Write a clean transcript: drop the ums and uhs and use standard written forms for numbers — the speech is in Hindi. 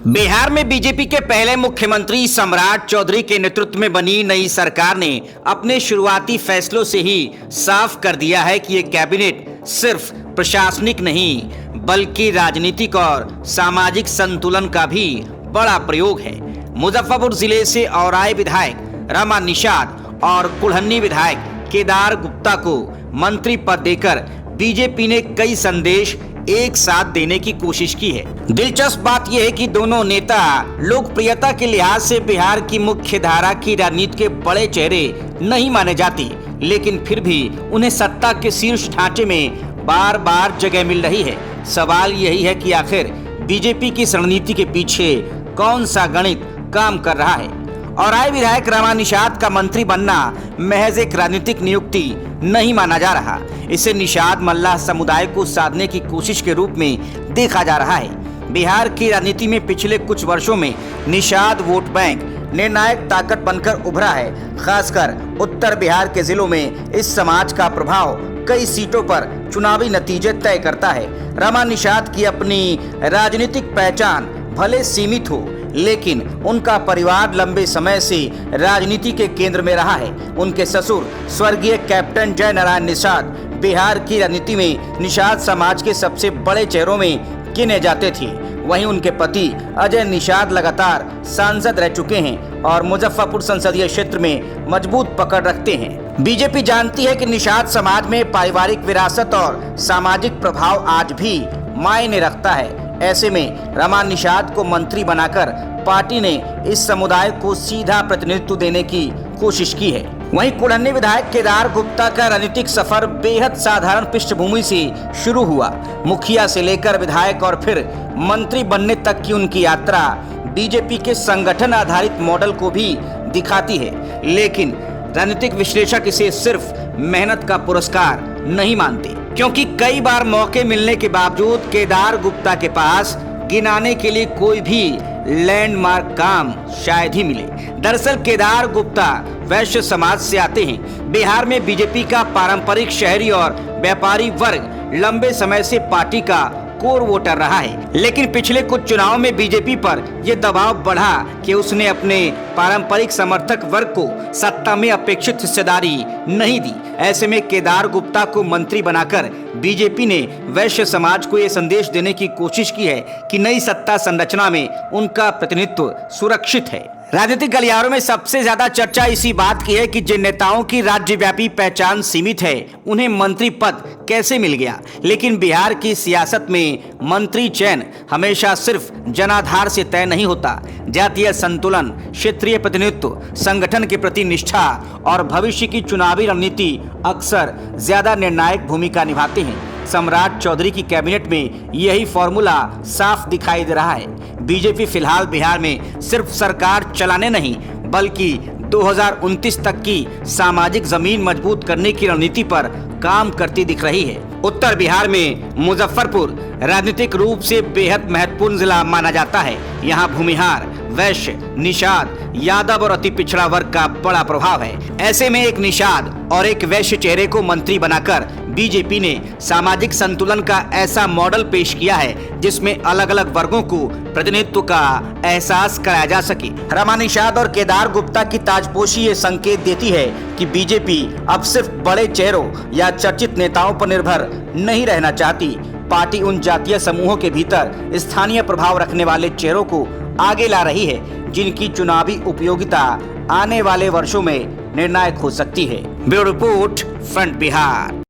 बिहार में बीजेपी के पहले मुख्यमंत्री सम्राट चौधरी के नेतृत्व में बनी नई सरकार ने अपने शुरुआती फैसलों से ही साफ कर दिया है कि ये कैबिनेट सिर्फ प्रशासनिक नहीं बल्कि राजनीतिक और सामाजिक संतुलन का भी बड़ा प्रयोग है। मुजफ्फरपुर जिले से औराई विधायक रमा निषाद और कुल्हनी विधायक केदार गुप्ता को मंत्री पद देकर बीजेपी ने कई संदेश एक साथ देने की कोशिश की है। दिलचस्प बात यह है कि दोनों नेता लोकप्रियता के लिहाज से बिहार की मुख्य धारा की राजनीति के बड़े चेहरे नहीं माने जाते, लेकिन फिर भी उन्हें सत्ता के शीर्ष ढांचे में बार बार जगह मिल रही है। सवाल यही है कि आखिर बीजेपी की रणनीति के पीछे कौन सा गणित काम कर रहा है। औराई विधायक रमा निषाद का मंत्री बनना महज एक राजनीतिक नियुक्ति नहीं माना जा रहा। इसे निषाद मल्लाह समुदाय को साधने की कोशिश के रूप में देखा जा रहा है। बिहार की राजनीति में पिछले कुछ वर्षों में निषाद वोट बैंक निर्णायक ताकत बनकर उभरा है। खासकर उत्तर बिहार के जिलों में इस समाज का प्रभाव कई सीटों पर चुनावी नतीजे तय करता है। रमा निषाद की अपनी राजनीतिक पहचान भले सीमित हो, लेकिन उनका परिवार लंबे समय से राजनीति के केंद्र में रहा है। उनके ससुर स्वर्गीय कैप्टन जय नारायण निषाद बिहार की राजनीति में निषाद समाज के सबसे बड़े चेहरों में गिने जाते थे। वहीं उनके पति अजय निषाद लगातार सांसद रह चुके हैं और मुजफ्फरपुर संसदीय क्षेत्र में मजबूत पकड़ रखते हैं। बीजेपी जानती है कि निषाद समाज में पारिवारिक विरासत और सामाजिक प्रभाव आज भी मायने रखता है। ऐसे में रमा निषाद को मंत्री बनाकर पार्टी ने इस समुदाय को सीधा प्रतिनिधित्व देने की कोशिश की है। वहीं कुल्हनी विधायक केदार गुप्ता का राजनीतिक सफर बेहद साधारण पृष्ठभूमि से शुरू हुआ। मुखिया से लेकर विधायक और फिर मंत्री बनने तक की उनकी यात्रा बीजेपी के संगठन आधारित मॉडल को भी दिखाती है, लेकिन राजनीतिक विश्लेषक इसे सिर्फ मेहनत का पुरस्कार नहीं मानते, क्योंकि कई बार मौके मिलने के बावजूद केदार गुप्ता के पास गिनाने के लिए कोई भी लैंडमार्क काम शायद ही मिले। दरअसल केदार गुप्ता वैश्य समाज से आते हैं। बिहार में बीजेपी का पारंपरिक शहरी और व्यापारी वर्ग लंबे समय से पार्टी का कोर वोटर रहा है, लेकिन पिछले कुछ चुनाव में बीजेपी पर यह दबाव बढ़ा कि उसने अपने पारंपरिक समर्थक वर्ग को सत्ता में अपेक्षित हिस्सेदारी नहीं दी। ऐसे में केदार गुप्ता को मंत्री बनाकर बीजेपी ने वैश्य समाज को यह संदेश देने की कोशिश की है कि नई सत्ता संरचना में उनका प्रतिनिधित्व सुरक्षित है। राजनीतिक गलियारों में सबसे ज्यादा चर्चा इसी बात की है कि जिन नेताओं की राज्यव्यापी पहचान सीमित है उन्हें मंत्री पद कैसे मिल गया। लेकिन बिहार की सियासत में मंत्री चयन हमेशा सिर्फ जनाधार से तय नहीं होता। जातीय संतुलन, क्षेत्रीय प्रतिनिधित्व, संगठन के प्रति निष्ठा और भविष्य की चुनावी रणनीति अक्सर ज्यादा निर्णायक भूमिका निभाते हैं। सम्राट चौधरी की कैबिनेट में यही फॉर्मूला साफ दिखाई दे रहा है। बीजेपी फिलहाल बिहार में सिर्फ सरकार चलाने नहीं बल्कि 2029 तक की सामाजिक जमीन मजबूत करने की रणनीति पर काम करती दिख रही है। उत्तर बिहार में मुजफ्फरपुर राजनीतिक रूप से बेहद महत्वपूर्ण जिला माना जाता है। यहाँ भूमिहार, वैश्य, निषाद, यादव और अति पिछड़ा वर्ग का बड़ा प्रभाव है। ऐसे में एक निषाद और एक वैश्य चेहरे को मंत्री बनाकर बीजेपी ने सामाजिक संतुलन का ऐसा मॉडल पेश किया है जिसमें अलग अलग वर्गों को प्रतिनिधित्व का एहसास कराया जा सके। रमा निषाद और केदार गुप्ता की ताजपोशी ये संकेत देती है कि बीजेपी अब सिर्फ बड़े चेहरों या चर्चित नेताओं पर निर्भर नहीं रहना चाहती। पार्टी उन जातीय समूहों के भीतर स्थानीय प्रभाव रखने वाले चेहरों को आगे ला रही है जिनकी चुनावी उपयोगिता आने वाले वर्षों में निर्णायक हो सकती है। Bureau report, front Bihar.